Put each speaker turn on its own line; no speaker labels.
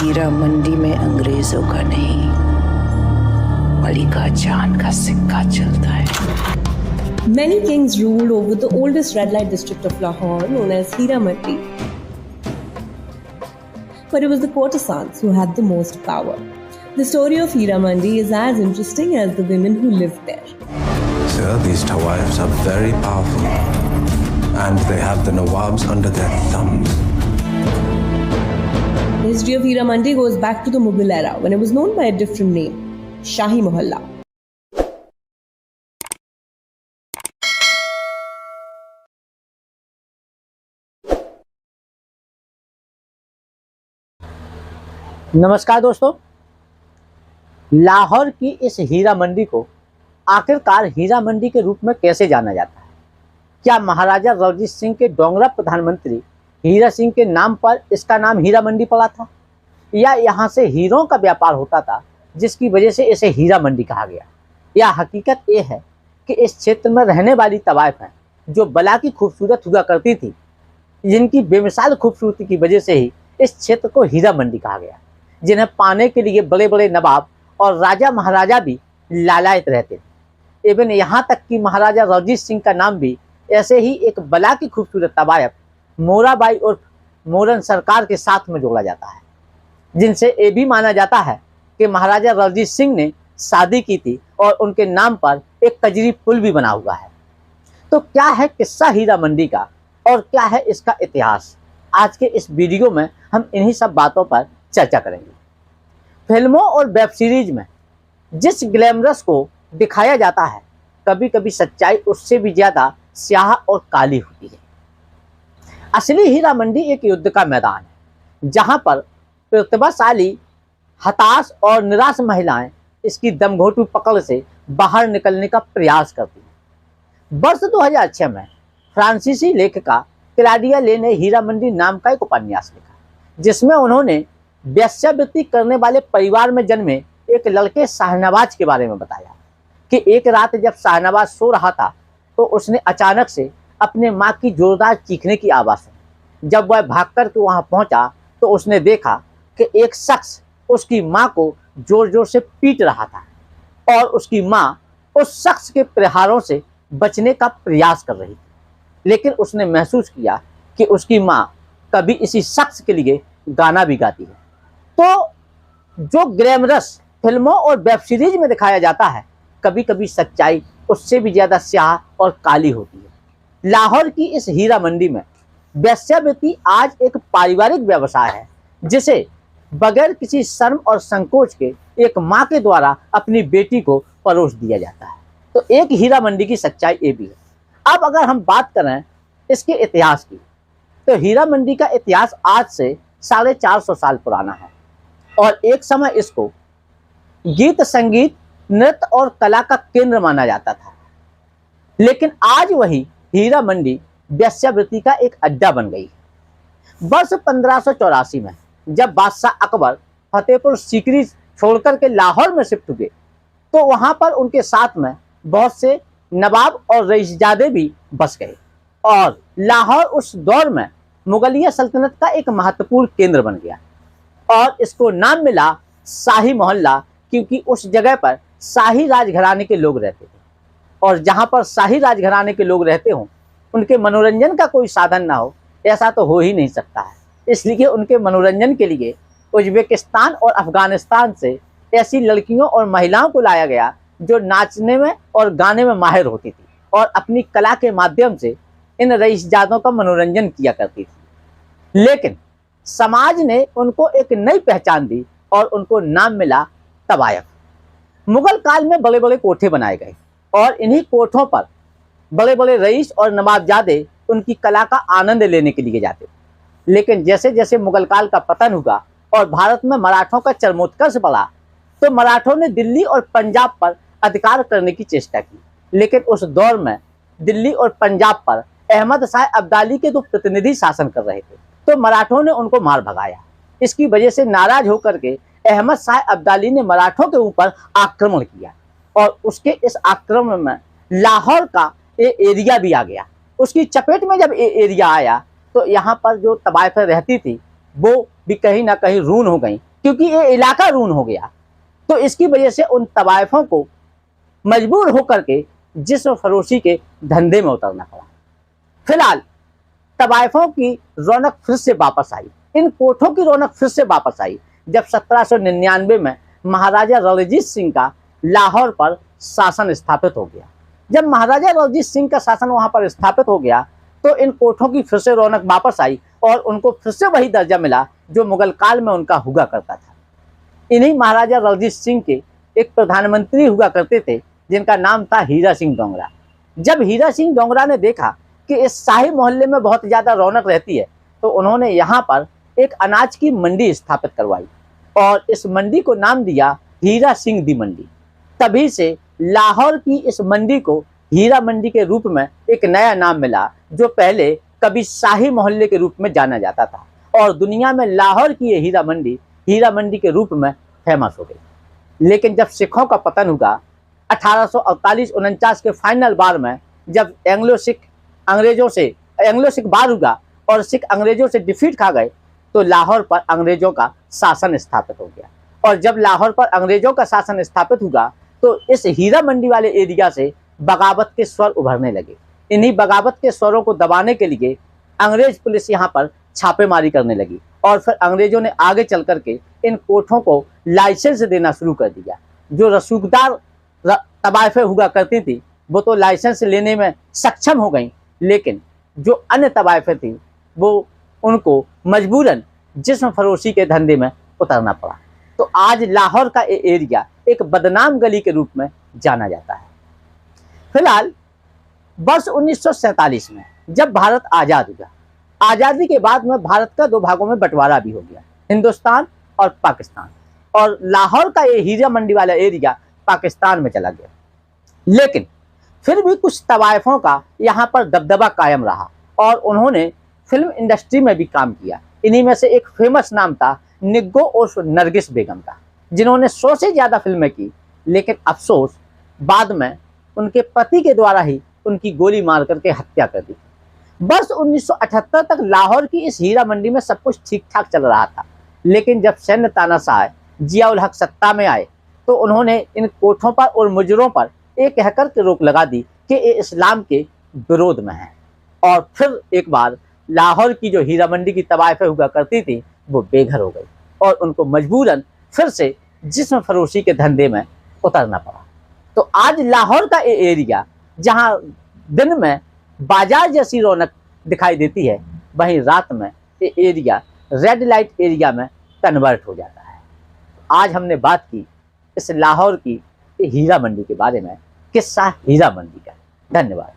हीरा मंडी में अंग्रेजों का नहीं, मलिका जान का सिक्का चलता है।
Many kings ruled over the oldest red light district of Lahore, known as Hira Mandi. But it was the courtesans who had the most power. The story of Hira Mandi is as interesting as the women who lived there.
Sir, these TawaiFs are very powerful, and they have the Nawabs under their thumbs.
The history of Hira Mandi goes back to the Mughal era, when it was known by a different name, Shahi Mohalla.
नमस्कार दोस्तों, लाहौर की इस हीरा मंडी को आखिरकार हीरा मंडी के रूप में कैसे जाना जाता है? क्या महाराजा रणजीत सिंह के डोगरा प्रधानमंत्री हीरा सिंह के नाम पर इसका नाम हीरा मंडी पड़ा था, या यहाँ से हीरों का व्यापार होता था जिसकी वजह से इसे हीरा मंडी कहा गया? या हकीकत ये है कि इस क्षेत्र में रहने वाली तवाइफ हैं जो बला की खूबसूरत हुआ करती थी, जिनकी बेमिसाल खूबसूरती की वजह से ही इस क्षेत्र को हीरा मंडी कहा गया, जिन्हें पाने के लिए बड़े बड़े नवाब और राजा महाराजा भी लालायत रहते थे। इवन यहाँ तक कि महाराजा रणजीत सिंह का नाम भी ऐसे ही एक बला की खूबसूरत तवायफ मोराबाई और मोरन सरकार के साथ में जोड़ा जाता है, जिनसे ये भी माना जाता है कि महाराजा रणजीत सिंह ने शादी की थी और उनके नाम पर एक कजरी पुल भी बना हुआ है। तो क्या है किस्सा हीरा मंडी का और क्या है इसका इतिहास? आज के इस वीडियो में हम इन्हीं सब बातों पर चर्चा करेंगे। फिल्मों और वेब सीरीज में जिस ग्लैमरस को दिखाया जाता है, कभी कभी सच्चाई उससे भी ज़्यादा स्याह और काली होती है। असली हीरा मंडी एक युद्ध का मैदान है, जहां पर प्रतिभाशाली, हताश और निराश महिलाएं इसकी दमघोटू पकड़ से बाहर निकलने का प्रयास करती हैं। वर्ष 2006 में फ्रांसीसी लेखिका क्लाडिया ले ने हीरा मंडी नाम का एक उपन्यास लिखा, जिसमें उन्होंने वेश्यावृत्ति करने वाले परिवार में जन्मे एक लड़के शाहनवाज के बारे में बताया कि एक रात जब शाहनवाज सो रहा था तो उसने अचानक से अपने माँ की जोरदार चीखने की आवाज़ सुनी। जब वह भागकर के वहाँ पहुँचा तो उसने देखा कि एक शख्स उसकी माँ को जोर जोर से पीट रहा था और उसकी माँ उस शख्स के प्रहारों से बचने का प्रयास कर रही थी, लेकिन उसने महसूस किया कि उसकी माँ कभी इसी शख्स के लिए गाना भी गाती है। तो जो ग्लैमरस फिल्मों और वेब सीरीज में दिखाया जाता है, कभी कभी सच्चाई उससे भी ज़्यादा स्याह और काली होती है। लाहौर की इस हीरा मंडी में वेश्यावृत्ति आज एक पारिवारिक व्यवसाय है, जिसे बगैर किसी शर्म और संकोच के एक माँ के द्वारा अपनी बेटी को परोस दिया जाता है। तो एक हीरा मंडी की सच्चाई ये भी है। अब अगर हम बात करें इसके इतिहास की, तो हीरा मंडी का इतिहास आज से 450 साल पुराना है और एक समय इसको गीत, संगीत, नृत्य और कला का केंद्र माना जाता था। लेकिन आज वही हीरा मंडी वेश्यावृत्ति का एक अड्डा बन गई। वर्ष 1584 में जब बादशाह अकबर फतेहपुर सीकरी छोड़कर के लाहौर में शिफ्ट हुए, तो वहां पर उनके साथ में बहुत से नवाब और रईसजादे भी बस गए और लाहौर उस दौर में मुगलिया सल्तनत का एक महत्वपूर्ण केंद्र बन गया और इसको नाम मिला शाही मोहल्ला, क्योंकि उस जगह पर शाही राजघराने के लोग रहते थे। और जहाँ पर शाही राजघराने के लोग रहते हों, उनके मनोरंजन का कोई साधन ना हो, ऐसा तो हो ही नहीं सकता है। इसलिए उनके मनोरंजन के लिए उज्बेकिस्तान और अफगानिस्तान से ऐसी लड़कियों और महिलाओं को लाया गया जो नाचने में और गाने में माहिर होती थी और अपनी कला के माध्यम से इन रईसजादों का मनोरंजन किया करती थी। लेकिन समाज ने उनको एक नई पहचान दी और उनको नाम मिला तवायफ। मुगल काल में बड़े बड़े कोठे बनाए गए और इन्हीं कोठों पर बड़े बड़े रईस और नवाबजादे उनकी कला का आनंद लेने के लिए जाते थे। लेकिन जैसे जैसे मुगल काल का पतन हुआ और भारत में मराठों का चरमोत्कर्ष बढ़ा, तो मराठों ने दिल्ली और पंजाब पर अधिकार करने की चेष्टा की। लेकिन उस दौर में दिल्ली और पंजाब पर अहमद शाह अब्दाली के दो प्रतिनिधि शासन कर रहे थे, तो मराठों ने उनको मार भगाया। इसकी वजह से नाराज होकर के अहमद शाह अब्दाली ने मराठों के ऊपर आक्रमण किया और उसके इस आक्रमण में लाहौर का ये एरिया भी आ गया। उसकी चपेट में जब ये एरिया आया तो यहाँ पर जो तवाइफें रहती थी वो भी कहीं ना कहीं रून हो गई, क्योंकि ये इलाका रून हो गया। तो इसकी वजह से उन तवाइफों को मजबूर होकर के जिस्म फरोशी के धंधे में उतरना पड़ा। फिलहाल तवाइफों की रौनक फिर से वापस आई, इन कोठों की रौनक फिर से वापस आई जब 1799 में महाराजा रणजीत सिंह का लाहौर पर शासन स्थापित हो गया। जब महाराजा रणजीत सिंह का शासन वहां पर स्थापित हो गया तो इन कोठों की फिर से रौनक वापस आई और उनको फिर से वही दर्जा मिला जो मुगल काल में उनका हुआ करता था। इन्हीं महाराजा रणजीत सिंह के एक प्रधानमंत्री हुआ करते थे जिनका नाम था हीरा सिंह डोगरा। जब हीरा सिंह डोगरा ने देखा कि इस शाही मोहल्ले में बहुत ज़्यादा रौनक रहती है तो उन्होंने यहाँ पर एक अनाज की मंडी स्थापित करवाई और इस मंडी को नाम दिया हीरा सिंह दी मंडी। तभी से लाहौर की इस मंडी को हीरा मंडी के रूप में एक नया नाम मिला जो पहले कभी शाही मोहल्ले के रूप में जाना जाता था और दुनिया में लाहौर की ये हीरा मंडी के रूप में फेमस हो गई। लेकिन जब सिखों का पतन हुआ 1848-49 के फाइनल बार में, जब एंग्लो सिख बार हुआ और सिख अंग्रेजों से डिफीट खा गए तो लाहौर पर अंग्रेजों का शासन स्थापित हो गया। और जब लाहौर पर अंग्रेजों का शासन स्थापित हुआ तो इस हीरा मंडी वाले एरिया से बगावत के स्वर उभरने लगे। इन्हीं बगावत के स्वरों को दबाने के लिए अंग्रेज पुलिस यहाँ पर छापेमारी करने लगी और फिर अंग्रेजों ने आगे चल करके इन कोठों को लाइसेंस देना शुरू कर दिया। जो रसूखदार तवाइफें हुआ करती थी वो तो लाइसेंस लेने में सक्षम हो गई, लेकिन जो अन्य तवाइफें थी वो उनको मजबूरन जिस्म फरोशी के धंधे में उतरना पड़ा। तो आज लाहौर का ये एरिया एक बदनाम गली के रूप में जाना जाता है। फिलहाल वर्ष 1947 में जब भारत आज़ाद हुआ, आज़ादी के बाद में भारत का दो भागों में बंटवारा भी हो गया, हिंदुस्तान और पाकिस्तान, और लाहौर का ये हीरा मंडी वाला एरिया पाकिस्तान में चला गया। लेकिन फिर भी कुछ तवाइफों का यहाँ पर दबदबा कायम रहा और उन्होंने फिल्म इंडस्ट्री में भी काम किया। इन्हीं में से एक फेमस नाम था निग्गो उर्फ नरगिस बेगम का, जिन्होंने 100 से ज़्यादा फिल्में की, लेकिन अफसोस बाद में उनके पति के द्वारा ही उनकी गोली मार करके हत्या कर दी। वर्ष 1978 तक लाहौर की इस हीरा मंडी में सब कुछ ठीक ठाक चल रहा था, लेकिन जब सैन्य तानाशाह जियाउल हक सत्ता में आए तो उन्होंने इन कोठों पर और मुजरों पर एक कहकर के रोक लगा दी कि ये इस्लाम के विरोध में है। और फिर एक बार लाहौर की जो हीरा मंडी की तवाइफें हुआ करती थी वो बेघर हो गई और उनको मजबूरन फिर से जिस्म फरोशी के धंधे में उतरना पड़ा। तो आज लाहौर का ये एरिया जहाँ दिन में बाजार जैसी रौनक दिखाई देती है, वहीं रात में ये एरिया रेड लाइट एरिया में कन्वर्ट हो जाता है। आज हमने बात की इस लाहौर की हीरा मंडी के बारे में, किस्सा हीरा मंडी का। धन्यवाद।